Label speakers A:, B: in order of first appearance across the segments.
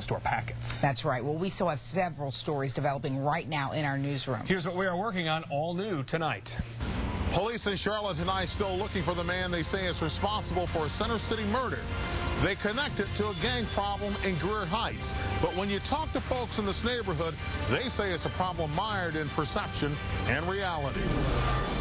A: store packets.
B: That's right. Well, we still have several stories developing right now in our newsroom.
A: Here's what we are working on, all new tonight.
C: Police in Charlotte tonight still looking for the man they say is responsible for a Center City murder. They connect it to a gang problem in Greer Heights. But when you talk to folks in this neighborhood, they say it's a problem mired in perception and reality.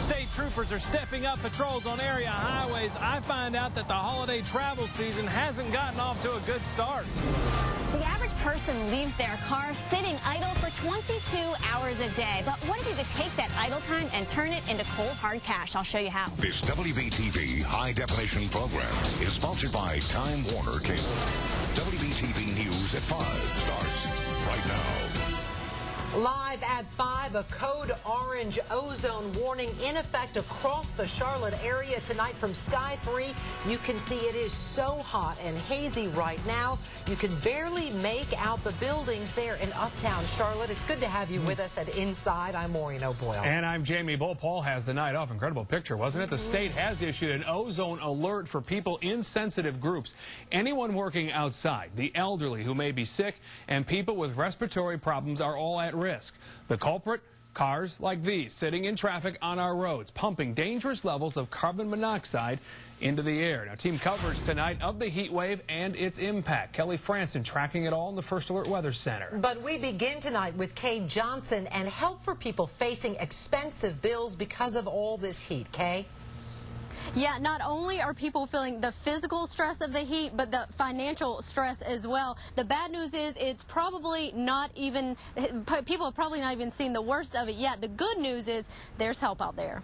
D: State troopers are stepping up patrols on area highways. I find out that the holiday travel season hasn't gotten off to a good start.
E: The average person leaves their car sitting idle for 22 hours a day. But what if you could take that idle time and turn it into cold, hard cash? I'll show you how.
F: This WBTV high-definition program is sponsored by Time Warner Cable. WBTV News at 5 starts right now.
G: Live at 5, a code orange ozone warning in effect across the Charlotte area tonight from Sky 3. You can see it is so hot and hazy right now. You can barely make out the buildings there in uptown Charlotte. It's good to have you with us at Inside. I'm Maureen O'Boyle.
A: And I'm Jamie Bull. Paul has the night off. Incredible picture, wasn't it? The state has issued an ozone alert for people in sensitive groups. Anyone working outside, the elderly who may be sick, and people with respiratory problems are all at risk. The culprit? Cars like these sitting in traffic on our roads, pumping dangerous levels of carbon monoxide into the air. Now, team coverage tonight of the heat wave and its impact. Kelly Franson tracking it all in the First Alert Weather Center.
G: But we begin tonight with Kay Johnson and help for people facing expensive bills because of all this heat. Kay?
H: Yeah, not only are people feeling the physical stress of the heat, but the financial stress as well. The bad news is it's probably not even, people have probably not even seen the worst of it yet. The good news is there's help out there.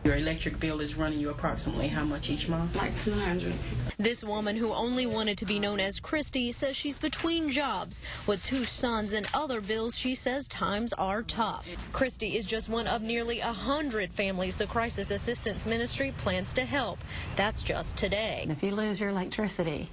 I: Your electric bill is running you approximately how much each month?
J: Like $200.
H: This woman, who only wanted to be known as Christy, says she's between jobs. With 2 sons and other bills, she says times are tough. Christy is just one of nearly 100 families the Crisis Assistance Ministry plans to help. That's just today.
J: If you lose your electricity,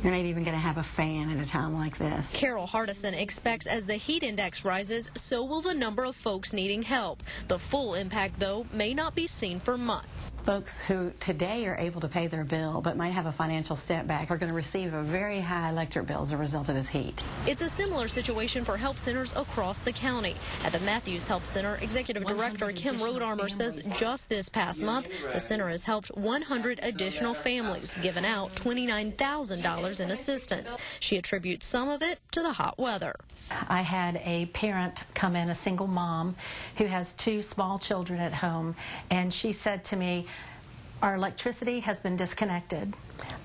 J: you're not even going to have a fan at a time like this.
H: Carol Hardison expects as the heat index rises, so will the number of folks needing help. The full impact, though, may not be seen for months.
J: Folks who today are able to pay their bill but might have a financial step back are going to receive a very high electric bill as a result of this heat.
H: It's a similar situation for help centers across the county. At the Matthews Help Center, Executive Director Kim Rodarmer says just this past month, the center has helped 100 additional families, given out $29,000 in assistance. She attributes some of it to the hot weather.
K: I had a parent come in, a single mom, who has 2 small children at home, and she said to me, our electricity has been disconnected.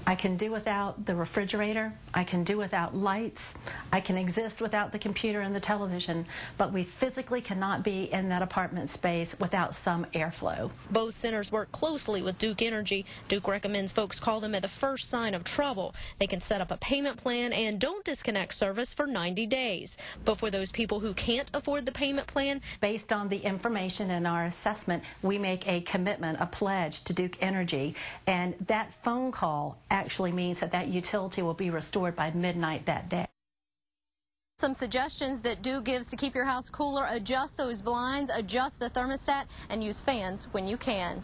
K: I can do without the refrigerator, I can do without lights, I can exist without the computer and the television, but we physically cannot be in that apartment space without some airflow.
H: Both centers work closely with Duke Energy. Duke recommends folks call them at the first sign of trouble. They can set up a payment plan and don't disconnect service for 90 days. But for those people who can't afford the payment plan,
K: based on the information in our assessment, we make a commitment, a pledge to Duke Energy, and that phone call actually means that that utility will be restored by midnight that day.
H: Some suggestions that Duke gives to keep your house cooler: adjust those blinds, adjust the thermostat, and use fans when you can.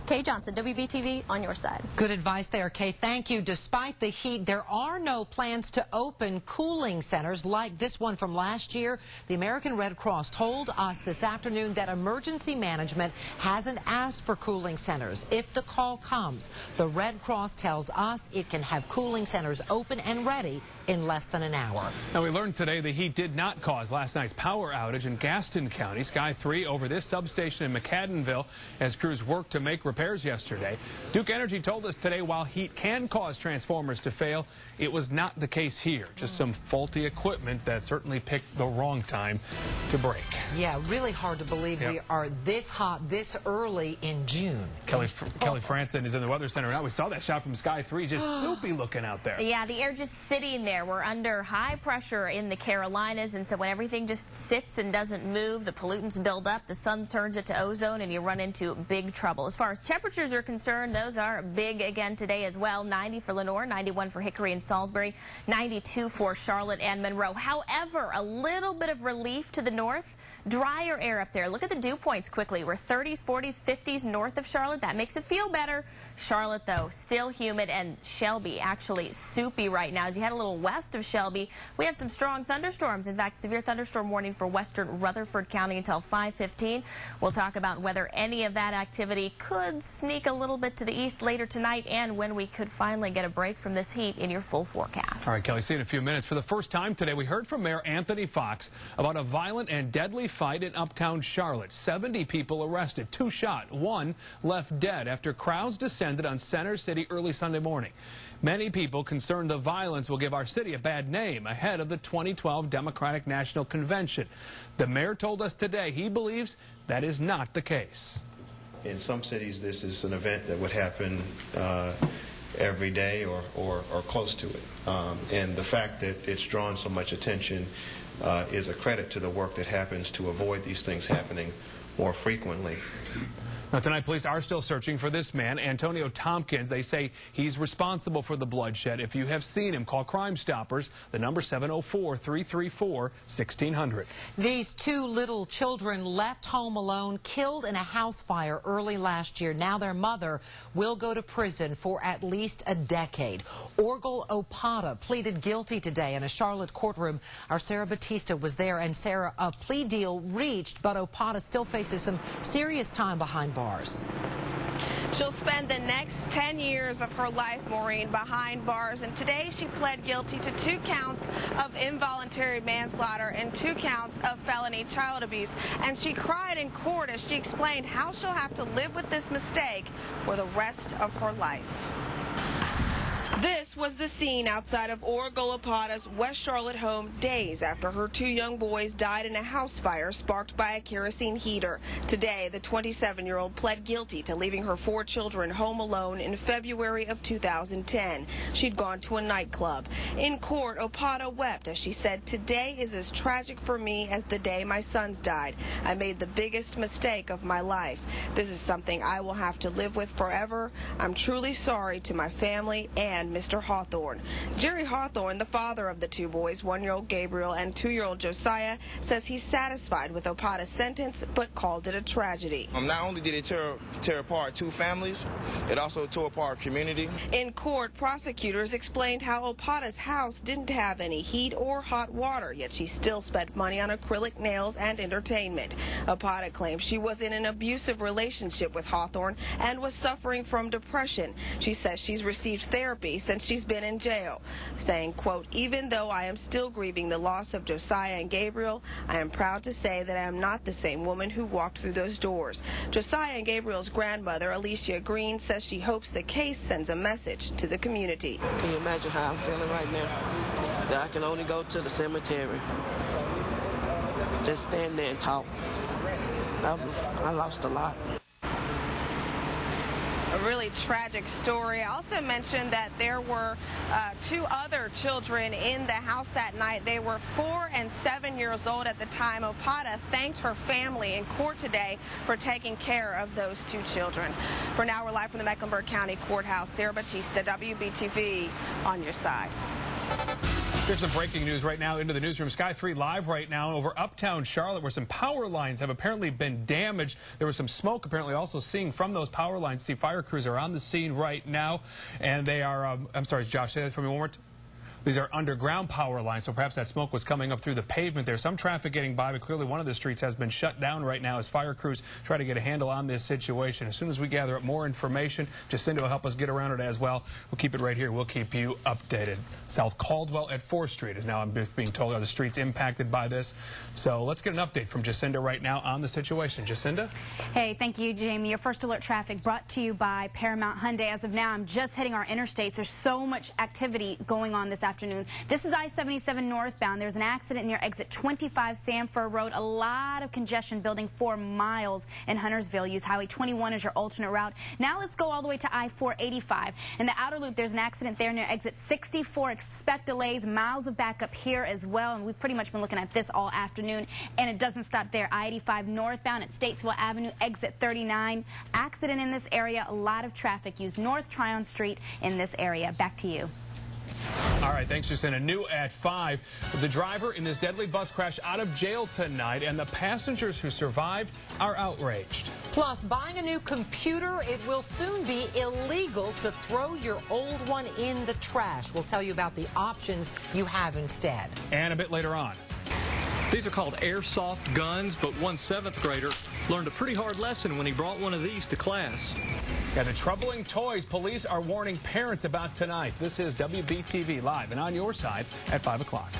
H: Kay Johnson, WBTV, on your side.
G: Good advice there, Kay. Thank you. Despite the heat, there are no plans to open cooling centers like this one from last year. The American Red Cross told us this afternoon that emergency management hasn't asked for cooling centers. If the call comes, the Red Cross tells us it can have cooling centers open and ready in less than an hour.
A: Now, we learned today the heat did not cause last night's power outage in Gaston County. Sky 3 over this substation in McAdenville as crews worked to make repairs yesterday. Duke Energy told us today while heat can cause transformers to fail, it was not the case here. Just some faulty equipment that certainly picked the wrong time to break.
G: Yeah, really hard to believe we are this hot this early in June.
A: Kelly Franson is in the Weather Center now. We saw that shot from Sky 3, just soupy looking out there.
L: Yeah, the air just sitting there. We're under high pressure in the Carolinas, and so when everything just sits and doesn't move, the pollutants build up, the sun turns it to ozone, and you run into big trouble. As far as temperatures are concerned, those are big again today as well. 90 for Lenore, 91 for Hickory and Salisbury, 92 for Charlotte and Monroe. However, a little bit of relief to the north. Drier air up there. Look at the dew points quickly. We're 30s, 40s, 50s north of Charlotte. That makes it feel better. Charlotte, though, still humid, and Shelby actually soupy right now. As you had a little wet west of Shelby. We have some strong thunderstorms. In fact, severe thunderstorm warning for western Rutherford County until 5:15. We'll talk about whether any of that activity could sneak a little bit to the east later tonight and when we could finally get a break from this heat in your full forecast.
A: All right, Kelly, see you in a few minutes. For the first time today, we heard from Mayor Anthony Fox about a violent and deadly fight in uptown Charlotte. 70 people arrested, 2 shot, 1 left dead after crowds descended on Center City early Sunday morning. Many people concerned the violence will give our city a bad name ahead of the 2012 Democratic National Convention. The mayor told us today he believes that is not the case.
M: In some cities, this is an event that would happen every day or close to it. And the fact that it's drawn so much attention is a credit to the work that happens to avoid these things happening more frequently.
A: Now, tonight, police are still searching for this man, Antonio Tompkins. They say he's responsible for the bloodshed. If you have seen him, call Crime Stoppers. The number 704-334-1600.
G: These 2 little children left home alone, killed in a house fire early last year. Now their mother will go to prison for at least a decade. Orgel Opata pleaded guilty today in a Charlotte courtroom. Our Sarah Batista was there, and Sarah, a plea deal reached, but Opata still faces some serious time behind bars.
N: She'll spend the next 10 years of her life, Maureen, behind bars, and today she pled guilty to 2 counts of involuntary manslaughter and 2 counts of felony child abuse. And she cried in court as she explained how she'll have to live with this mistake for the rest of her life. This was the scene outside of Orgel Opata's West Charlotte home days after her 2 young boys died in a house fire sparked by a kerosene heater. Today, the 27-year-old pled guilty to leaving her 4 children home alone in February of 2010. She'd gone to a nightclub. In court, Opata wept as she said, "Today is as tragic for me as the day my sons died. I made the biggest mistake of my life. This is something I will have to live with forever. I'm truly sorry to my family and Mr. Hawthorne." Jerry Hawthorne, the father of the 2 boys, 1-year-old Gabriel and 2-year-old Josiah, says he's satisfied with Opata's sentence, but called it a tragedy.
O: Not only did it tear apart 2 families, it also tore apart community.
N: In court, prosecutors explained how Opata's house didn't have any heat or hot water, yet she still spent money on acrylic nails and entertainment. Opata claims she was in an abusive relationship with Hawthorne and was suffering from depression. She says she's received therapy since she's been in jail, saying, quote, "Even though I am still grieving the loss of Josiah and Gabriel, I am proud to say that I am not the same woman who walked through those doors." Josiah and Gabriel's grandmother, Alicia Green, says she hopes the case sends a message to the community.
P: Can you imagine how I'm feeling right now? That I can only go to the cemetery, just stand there and talk. I lost a lot.
N: A really tragic story. I also mentioned that there were 2 other children in the house that night. They were 4 and 7 years old at the time. Opata thanked her family in court today for taking care of those 2 children. For now, we're live from the Mecklenburg County Courthouse. Sarah Batista, WBTV, on your side.
A: Here's some breaking news right now into the newsroom. Sky 3 live right now over uptown Charlotte, where some power lines have apparently been damaged. There was some smoke apparently also seen from those power lines. See, fire crews are on the scene right now, and they are, I'm sorry, Josh, say that for me one more time. These are underground power lines, so perhaps that smoke was coming up through the pavement there. Some traffic getting by, but clearly one of the streets has been shut down right now as fire crews try to get a handle on this situation. As soon as we gather up more information, Jacinda will help us get around it as well. We'll keep it right here. We'll keep you updated. South Caldwell at 4th Street is now, I'm being told, are the streets impacted by this. So let's get an update from Jacinda right now on the situation. Jacinda?
Q: Hey, thank you, Jamie. Your First Alert traffic brought to you by Paramount Hyundai. As of now, I'm just hitting our interstates. There's so much activity going on this afternoon. This is I-77 northbound. There's an accident near exit 25 Sanford Road. A lot of congestion building 4 miles in Huntersville. Use Highway 21 as your alternate route. Now let's go all the way to I-485. In the outer loop, there's an accident there near exit 64. Expect delays, miles of backup here as well. And we've pretty much been looking at this all afternoon. And it doesn't stop there. I-85 northbound at Statesville Avenue, exit 39. Accident in this area. A lot of traffic. Use North Tryon Street in this area. Back to you.
A: All right, thanks, Jacinta. New at 5. The driver in this deadly bus crash out of jail tonight, and the passengers who survived are outraged.
G: Plus, buying a new computer, it will soon be illegal to throw your old one in the trash. We'll tell you about the options you have instead.
A: And a bit later on.
R: These are called airsoft guns, but one 7th grader learned a pretty hard lesson when he brought one of these to class.
A: Yeah, the troubling toys police are warning parents about tonight. This is WBTV Live and on your side at 5 o'clock.